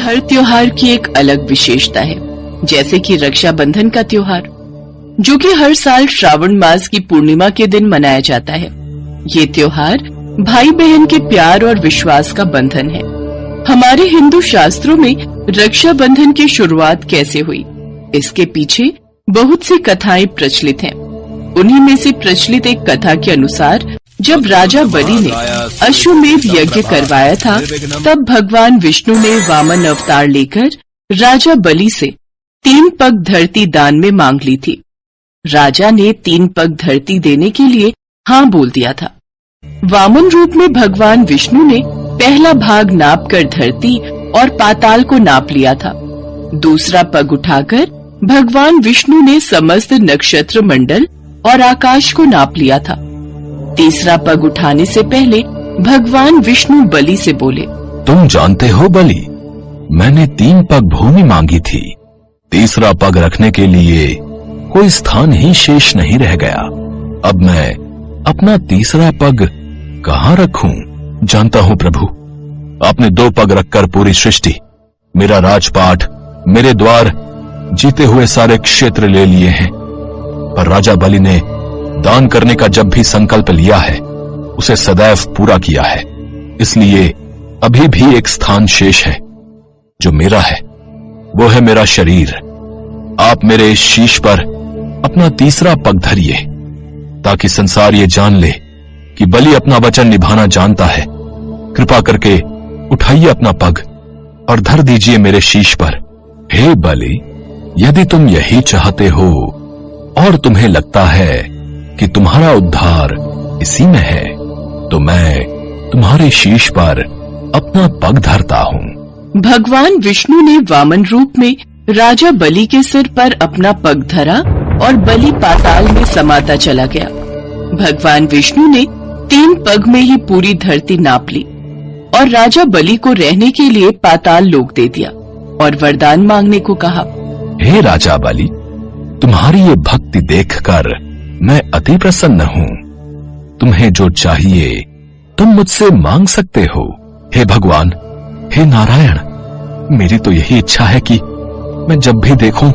हर त्योहार की एक अलग विशेषता है, जैसे कि रक्षाबंधन का त्योहार, जो कि हर साल श्रावण मास की पूर्णिमा के दिन मनाया जाता है। ये त्योहार भाई बहन के प्यार और विश्वास का बंधन है। हमारे हिंदू शास्त्रों में रक्षाबंधन की शुरुआत कैसे हुई, इसके पीछे बहुत सी कथाएं प्रचलित हैं। उन्हीं में से प्रचलित एक कथा के अनुसार जब राजा बलि ने अश्वमेध यज्ञ करवाया था, तब भगवान विष्णु ने वामन अवतार लेकर राजा बलि से 3 पग धरती दान में मांग ली थी। राजा ने 3 पग धरती देने के लिए हाँ बोल दिया था। वामन रूप में भगवान विष्णु ने पहला भाग नाप कर धरती और पाताल को नाप लिया था। दूसरा पग उठाकर भगवान विष्णु ने समस्त नक्षत्र मंडल और आकाश को नाप लिया था। तीसरा पग उठाने से पहले भगवान विष्णु बलि से बोले, तुम जानते हो बलि, मैंने 3 पग भूमि मांगी थी। तीसरा पग रखने के लिए कोई स्थान ही शेष नहीं रह गया। अब मैं अपना तीसरा पग कहाँ रखूं? जानता हूँ प्रभु, आपने 2 पग रखकर पूरी सृष्टि, मेरा राजपाट, मेरे द्वार, जीते हुए सारे क्षेत्र ले लिए हैं। पर राजा बलि ने दान करने का जब भी संकल्प लिया है, उसे सदैव पूरा किया है। इसलिए अभी भी एक स्थान शेष है जो मेरा है, वो है मेरा शरीर। आप मेरे इस शीश पर अपना तीसरा पग धरिए, ताकि संसार ये जान ले कि बलि अपना वचन निभाना जानता है। कृपा करके उठाइए अपना पग और धर दीजिए मेरे शीश पर। हे बलि, यदि तुम यही चाहते हो और तुम्हें लगता है कि तुम्हारा उद्धार इसी में है, तो मैं तुम्हारे शीश पर अपना पग धरता हूँ। भगवान विष्णु ने वामन रूप में राजा बलि के सिर पर अपना पग धरा और बलि पाताल में समाता चला गया। भगवान विष्णु ने 3 पग में ही पूरी धरती नाप ली और राजा बलि को रहने के लिए पाताल लोक दे दिया और वरदान मांगने को कहा। हे राजा बलि, तुम्हारी ये भक्ति देखकर मैं अति प्रसन्न हूँ। तुम्हें जो चाहिए तुम मुझसे मांग सकते हो। हे भगवान, हे नारायण, मेरी तो यही इच्छा है कि मैं जब भी देखूं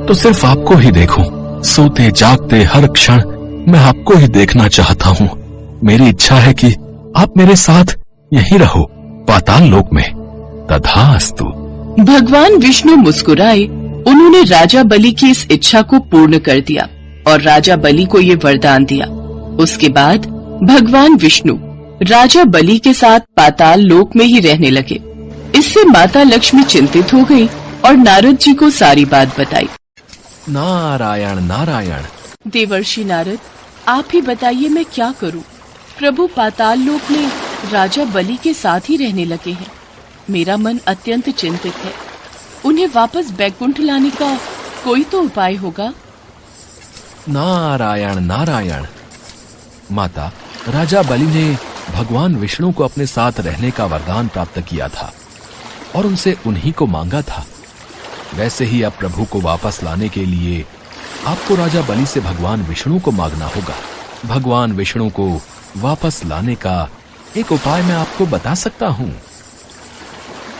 तो सिर्फ आपको ही देखूं। सोते जागते हर क्षण मैं आपको ही देखना चाहता हूँ। मेरी इच्छा है कि आप मेरे साथ यहीं रहो, पाताल लोक में। तथास्तु। भगवान विष्णु मुस्कुराए। उन्होंने राजा बलि की इस इच्छा को पूर्ण कर दिया और राजा बलि को ये वरदान दिया। उसके बाद भगवान विष्णु राजा बलि के साथ पाताल लोक में ही रहने लगे। इससे माता लक्ष्मी चिंतित हो गई और नारद जी को सारी बात बताई। नारायण नारायण। देवर्षि नारद, आप ही बताइए मैं क्या करूं? प्रभु पाताल लोक में राजा बलि के साथ ही रहने लगे हैं। मेरा मन अत्यंत चिंतित है। उन्हें वापस बैकुंठ लाने का कोई तो उपाय होगा। नारायण नारायण। माता, राजा बलि ने भगवान विष्णु को अपने साथ रहने का वरदान प्राप्त किया था और उनसे उन्हीं को मांगा था। वैसे ही अब प्रभु को वापस लाने के लिए आपको राजा बलि से भगवान विष्णु को मांगना होगा। भगवान विष्णु को वापस लाने का एक उपाय मैं आपको बता सकता हूँ।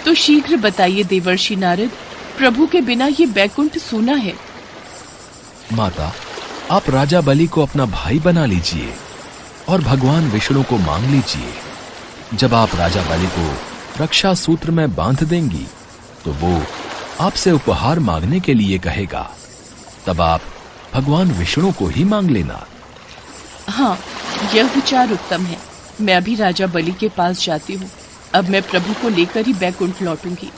तो शीघ्र बताइए देवर्षि नारद, प्रभु के बिना ये बैकुंठ सूना है। माता, आप राजा बलि को अपना भाई बना लीजिए और भगवान विष्णु को मांग लीजिए। जब आप राजा बलि को रक्षा सूत्र में बांध देंगी, तो वो आपसे उपहार मांगने के लिए कहेगा। तब आप भगवान विष्णु को ही मांग लेना। हाँ, यह विचार उत्तम है। मैं अभी राजा बलि के पास जाती हूँ। अब मैं प्रभु को लेकर ही बैकुंठ लौटूंगी।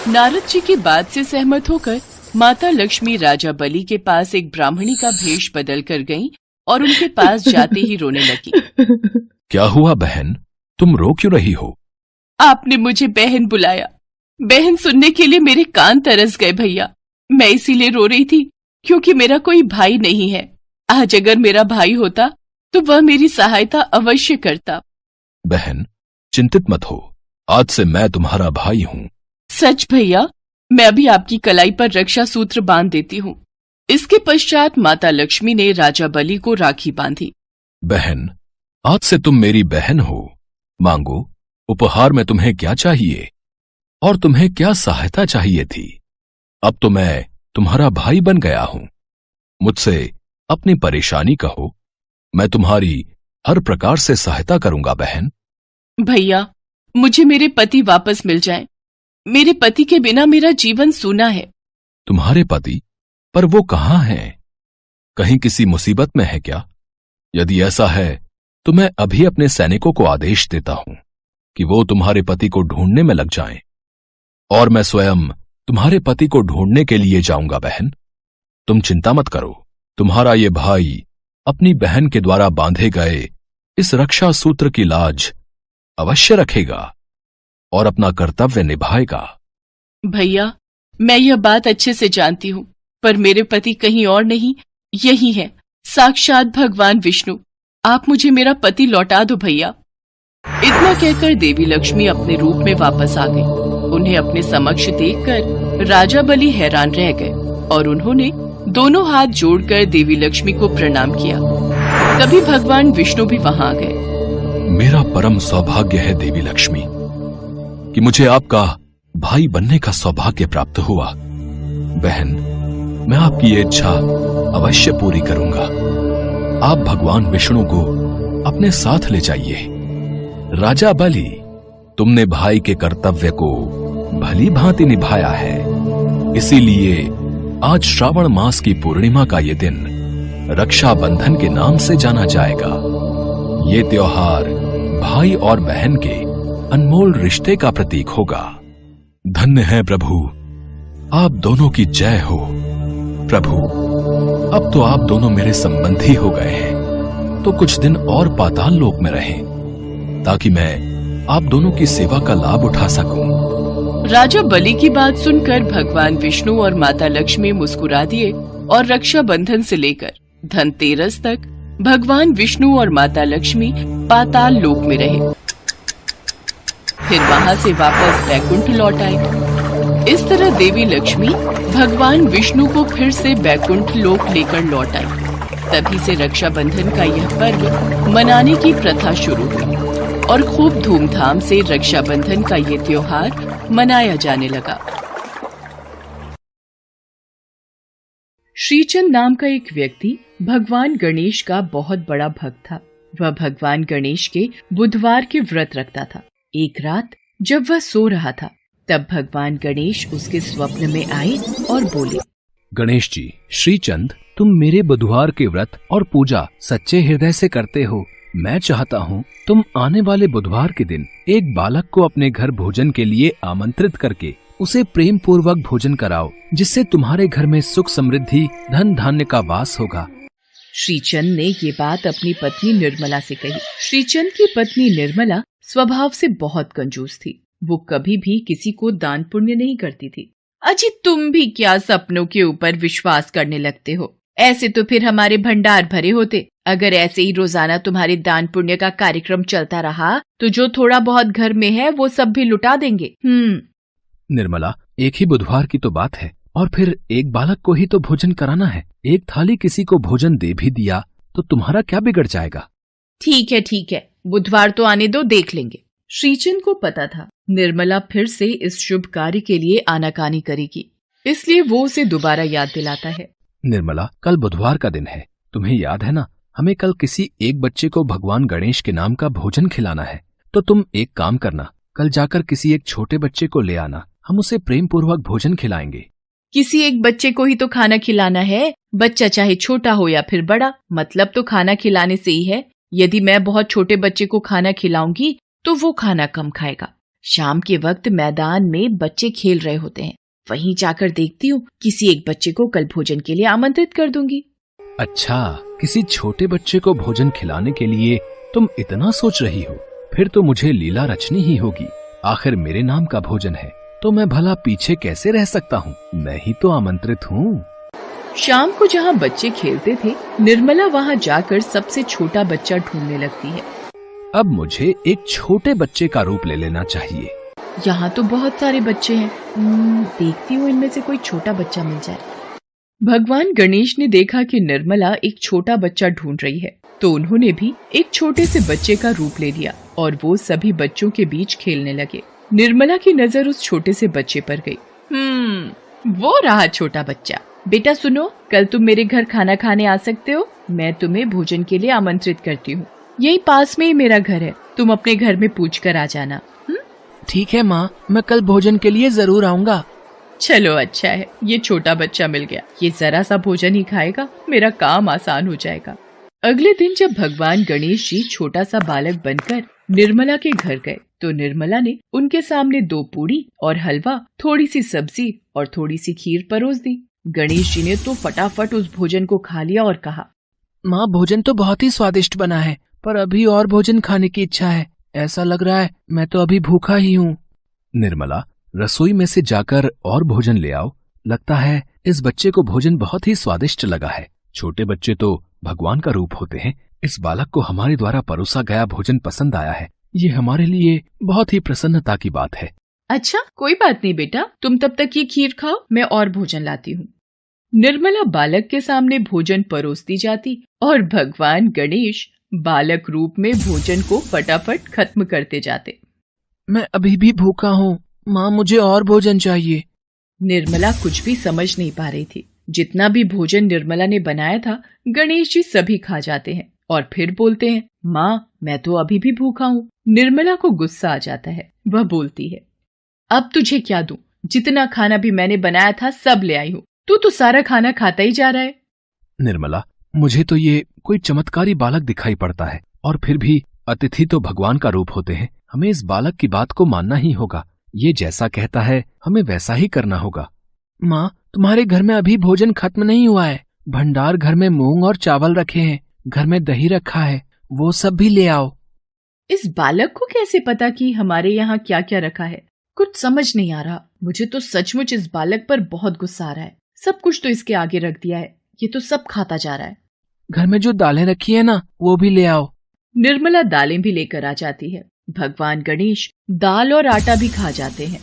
नारद जी की बात से सहमत होकर माता लक्ष्मी राजा बलि के पास एक ब्राह्मणी का भेष बदल कर गईं और उनके पास जाते ही रोने लगी। क्या हुआ बहन, तुम रो क्यों रही हो? आपने मुझे बहन बुलाया। बहन सुनने के लिए मेरे कान तरस गए भैया। मैं इसीलिए रो रही थी क्योंकि मेरा कोई भाई नहीं है। आज अगर मेरा भाई होता तो वह मेरी सहायता अवश्य करता। बहन, चिंतित मत हो, आज से मैं तुम्हारा भाई हूँ। सच भैया, मैं अभी आपकी कलाई पर रक्षा सूत्र बांध देती हूँ। इसके पश्चात माता लक्ष्मी ने राजा बलि को राखी बांधी। बहन, आज से तुम मेरी बहन हो। मांगो, उपहार में तुम्हें क्या चाहिए? और तुम्हें क्या सहायता चाहिए थी? अब तो मैं तुम्हारा भाई बन गया हूं। मुझसे अपनी परेशानी कहो, मैं तुम्हारी हर प्रकार से सहायता करूंगा बहन। भैया, मुझे मेरे पति वापस मिल जाएं। मेरे पति के बिना मेरा जीवन सूना है। तुम्हारे पति? पर वो कहाँ हैं? कहीं किसी मुसीबत में है क्या? यदि ऐसा है तो मैं अभी अपने सैनिकों को आदेश देता हूं कि वो तुम्हारे पति को ढूंढने में लग जाएं, और मैं स्वयं तुम्हारे पति को ढूंढने के लिए जाऊंगा बहन। तुम चिंता मत करो, तुम्हारा ये भाई अपनी बहन के द्वारा बांधे गए इस रक्षा सूत्र की लाज अवश्य रखेगा और अपना कर्तव्य निभाएगा। भैया, मैं यह बात अच्छे से जानती हूँ, पर मेरे पति कहीं और नहीं, यही है, साक्षात भगवान विष्णु। आप मुझे मेरा पति लौटा दो भैया। इतना कहकर देवी लक्ष्मी अपने रूप में वापस आ गई। उन्हें अपने समक्ष देखकर राजा बलि हैरान रह गए और उन्होंने दोनों हाथ जोड़कर देवी लक्ष्मी को प्रणाम किया। तभी भगवान विष्णु भी वहां आ गए। मेरा परम सौभाग्य है देवी लक्ष्मी कि मुझे आपका भाई बनने का सौभाग्य प्राप्त हुआ। बहन, मैं आपकी ये इच्छा अवश्य पूरी करूंगा। आप भगवान विष्णु को अपने साथ ले जाइए। राजा बलि, तुमने भाई के कर्तव्य को भली भांति निभाया है, इसीलिए आज श्रावण मास की पूर्णिमा का ये दिन रक्षाबंधन के नाम से जाना जाएगा। ये त्योहार भाई और बहन के अनमोल रिश्ते का प्रतीक होगा। धन्य है प्रभु, आप दोनों की जय हो। प्रभु, अब तो आप दोनों मेरे संबंधी हो गए हैं, तो कुछ दिन और पाताल लोक में रहें, ताकि मैं आप दोनों की सेवा का लाभ उठा सकूं। राजा बलि की बात सुनकर भगवान विष्णु और माता लक्ष्मी मुस्कुरा दिए और रक्षाबंधन से लेकर धनतेरस तक भगवान विष्णु और माता लक्ष्मी पाताल लोक में रहे। फिर वहां से वापस बैकुंठ लौट आए। इस तरह देवी लक्ष्मी भगवान विष्णु को फिर से बैकुंठ लोक लेकर लौट आई। तभी से रक्षाबंधन का यह पर्व मनाने की प्रथा शुरू हुई और खूब धूमधाम से रक्षाबंधन का ये त्योहार मनाया जाने लगा। श्रीचंद नाम का एक व्यक्ति भगवान गणेश का बहुत बड़ा भक्त था। वह भगवान गणेश के बुधवार के व्रत रखता था। एक रात जब वह सो रहा था, तब भगवान गणेश उसके स्वप्न में आए और बोले, गणेश जी, श्रीचंद, तुम मेरे बुधवार के व्रत और पूजा सच्चे हृदय से करते हो। मैं चाहता हूँ तुम आने वाले बुधवार के दिन एक बालक को अपने घर भोजन के लिए आमंत्रित करके उसे प्रेम पूर्वक भोजन कराओ, जिससे तुम्हारे घर में सुख समृद्धि धन धान्य का वास होगा। श्रीचंद ने ये बात अपनी पत्नी निर्मला से कही। श्रीचंद की पत्नी निर्मला स्वभाव से बहुत कंजूस थी। वो कभी भी किसी को दान पुण्य नहीं करती थी। अजी, तुम भी क्या सपनों के ऊपर विश्वास करने लगते हो? ऐसे तो फिर हमारे भंडार भरे होते। अगर ऐसे ही रोजाना तुम्हारे दान पुण्य का कार्यक्रम चलता रहा तो जो थोड़ा बहुत घर में है वो सब भी लुटा देंगे। निर्मला, एक ही बुधवार की तो बात है, और फिर एक बालक को ही तो भोजन कराना है। एक थाली किसी को भोजन दे भी दिया तो तुम्हारा क्या बिगड़ जाएगा? ठीक है, बुधवार तो आने दो, देख लेंगे। श्रीचंद को पता था निर्मला फिर से इस शुभ कार्य के लिए आनाकानी करेगी, इसलिए वो उसे दोबारा याद दिलाता है। निर्मला, कल बुधवार का दिन है, तुम्हें याद है ना? हमें कल किसी एक बच्चे को भगवान गणेश के नाम का भोजन खिलाना है। तो तुम एक काम करना, कल जाकर किसी एक छोटे बच्चे को ले आना, हम उसे प्रेम पूर्वक भोजन खिलाएंगे। किसी एक बच्चे को ही तो खाना खिलाना है, बच्चा चाहे छोटा हो या फिर बड़ा, मतलब तो खाना खिलाने से ही है। यदि मैं बहुत छोटे बच्चे को खाना खिलाऊंगी तो वो खाना कम खाएगा। शाम के वक्त मैदान में बच्चे खेल रहे होते हैं, वहीं जाकर देखती हूँ, किसी एक बच्चे को कल भोजन के लिए आमंत्रित कर दूंगी। अच्छा, किसी छोटे बच्चे को भोजन खिलाने के लिए तुम इतना सोच रही हो? फिर तो मुझे लीला रचनी ही होगी। आखिर मेरे नाम का भोजन है तो मैं भला पीछे कैसे रह सकता हूँ? मैं ही तो आमंत्रित हूँ। शाम को जहाँ बच्चे खेलते थे, निर्मला वहाँ जाकर सबसे छोटा बच्चा ढूंढने लगती है। अब मुझे एक छोटे बच्चे का रूप ले लेना चाहिए। यहाँ तो बहुत सारे बच्चे हैं, देखती हूँ इनमें से कोई छोटा बच्चा मिल जाए। भगवान गणेश ने देखा कि निर्मला एक छोटा बच्चा ढूंढ रही है, तो उन्होंने भी एक छोटे से बच्चे का रूप ले लिया और वो सभी बच्चों के बीच खेलने लगे। निर्मला की नजर उस छोटे से बच्चे पर गई। वो रहा छोटा बच्चा। बेटा सुनो, कल तुम मेरे घर खाना खाने आ सकते हो। मैं तुम्हें भोजन के लिए आमंत्रित करती हूँ। यही पास में ही मेरा घर है, तुम अपने घर में पूछ कर आ जाना। ठीक है माँ, मैं कल भोजन के लिए जरूर आऊँगा। चलो अच्छा है, ये छोटा बच्चा मिल गया। ये जरा सा भोजन ही खाएगा, मेरा काम आसान हो जाएगा। अगले दिन जब भगवान गणेश जी छोटा सा बालक बनकर निर्मला के घर गए तो निर्मला ने उनके सामने 2 पूड़ी और हलवा, थोड़ी सी सब्जी और थोड़ी सी खीर परोस दी। गणेश जी ने तो फटाफट उस भोजन को खा लिया और कहा, माँ भोजन तो बहुत ही स्वादिष्ट बना है, पर अभी और भोजन खाने की इच्छा है। ऐसा लग रहा है मैं तो अभी भूखा ही हूँ। निर्मला, रसोई में से जाकर और भोजन ले आओ। लगता है इस बच्चे को भोजन बहुत ही स्वादिष्ट लगा है। छोटे बच्चे तो भगवान का रूप होते हैं। इस बालक को हमारे द्वारा परोसा गया भोजन पसंद आया है। ये हमारे लिए बहुत ही प्रसन्नता की बात है। अच्छा कोई बात नहीं बेटा, तुम तब तक ये खीर खाओ, मैं और भोजन लाती हूँ। निर्मला बालक के सामने भोजन परोसती जाती और भगवान गणेश बालक रूप में भोजन को फटाफट खत्म करते जाते। मैं अभी भी भूखा हूँ माँ, मुझे और भोजन चाहिए। निर्मला कुछ भी समझ नहीं पा रही थी। जितना भी भोजन निर्मला ने बनाया था गणेश जी सभी खा जाते हैं और फिर बोलते हैं, माँ मैं तो अभी भी भूखा हूँ। निर्मला को गुस्सा आ जाता है। वह बोलती है, अब तुझे क्या दूं? जितना खाना भी मैंने बनाया था सब ले आई हूँ, तू तो सारा खाना खाता ही जा रहा है। निर्मला, मुझे तो ये कोई चमत्कारी बालक दिखाई पड़ता है, और फिर भी अतिथि तो भगवान का रूप होते हैं। हमें इस बालक की बात को मानना ही होगा। ये जैसा कहता है हमें वैसा ही करना होगा। माँ तुम्हारे घर में अभी भोजन खत्म नहीं हुआ है। भंडार घर में मूंग और चावल रखे हैं, घर में दही रखा है, वो सब भी ले आओ। इस बालक को कैसे पता कि हमारे यहाँ क्या क्या रखा है? कुछ समझ नहीं आ रहा। मुझे तो सचमुच इस बालक पर बहुत गुस्सा आ रहा है। सब कुछ तो इसके आगे रख दिया है, ये तो सब खाता जा रहा है। घर में जो दालें रखी है ना, वो भी ले आओ। निर्मला दालें भी लेकर आ जाती है। भगवान गणेश दाल और आटा भी खा जाते हैं।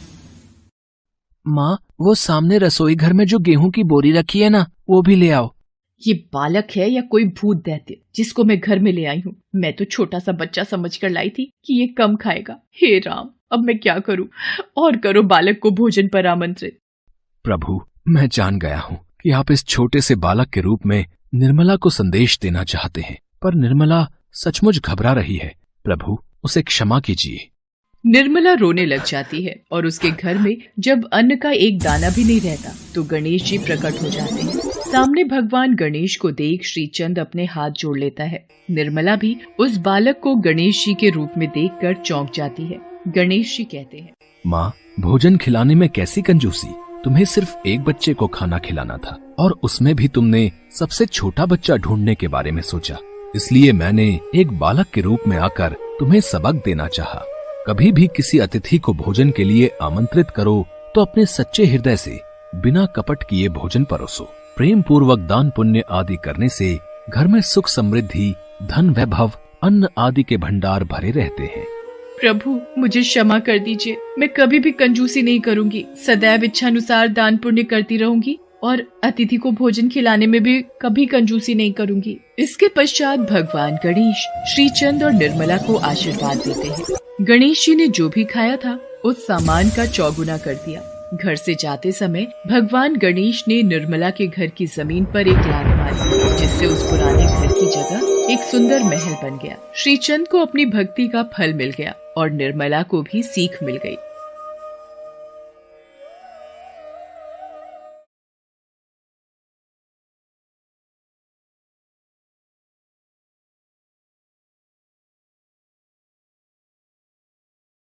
माँ वो सामने रसोई घर में जो गेहूं की बोरी रखी है ना, वो भी ले आओ। ये बालक है या कोई भूत दैत्य जिसको मैं घर में ले आई हूँ? मैं तो छोटा सा बच्चा समझकर लाई थी कि ये कम खाएगा। हे राम, अब मैं क्या करूँ? और करो बालक को भोजन पर आमंत्रित। प्रभु, मैं जान गया हूँ कि आप इस छोटे से बालक के रूप में निर्मला को संदेश देना चाहते हैं, पर निर्मला सचमुच घबरा रही है। प्रभु, उसे क्षमा कीजिए। निर्मला रोने लग जाती है और उसके घर में जब अन्न का एक दाना भी नहीं रहता तो गणेश जी प्रकट हो जाते हैं। सामने भगवान गणेश को देख श्रीचंद अपने हाथ जोड़ लेता है। निर्मला भी उस बालक को गणेश जी के रूप में देखकर चौंक जाती है। गणेश जी कहते हैं, माँ, भोजन खिलाने में कैसी कंजूसी। तुम्हें सिर्फ एक बच्चे को खाना खिलाना था, और उसमें भी तुमने सबसे छोटा बच्चा ढूंढने के बारे में सोचा। इसलिए मैंने एक बालक के रूप में आकर तुम्हें सबक देना चाहा। कभी भी किसी अतिथि को भोजन के लिए आमंत्रित करो तो अपने सच्चे हृदय से बिना कपट किए भोजन परोसो। प्रेम पूर्वक दान पुण्य आदि करने से घर में सुख समृद्धि, धन वैभव, अन्न आदि के भंडार भरे रहते हैं। प्रभु मुझे क्षमा कर दीजिए। मैं कभी भी कंजूसी नहीं करूंगी। सदैव इच्छानुसार दान पुण्य करती रहूंगी और अतिथि को भोजन खिलाने में भी कभी कंजूसी नहीं करूंगी। इसके पश्चात भगवान गणेश श्रीचंद और निर्मला को आशीर्वाद देते हैं। गणेश जी ने जो भी खाया था उस सामान का चौगुना कर दिया। घर से जाते समय भगवान गणेश ने निर्मला के घर की जमीन पर एक लात मारी, जिससे उस पुराने घर की जगह एक सुंदर महल बन गया। श्रीचंद को अपनी भक्ति का फल मिल गया और निर्मला को भी सीख मिल गई।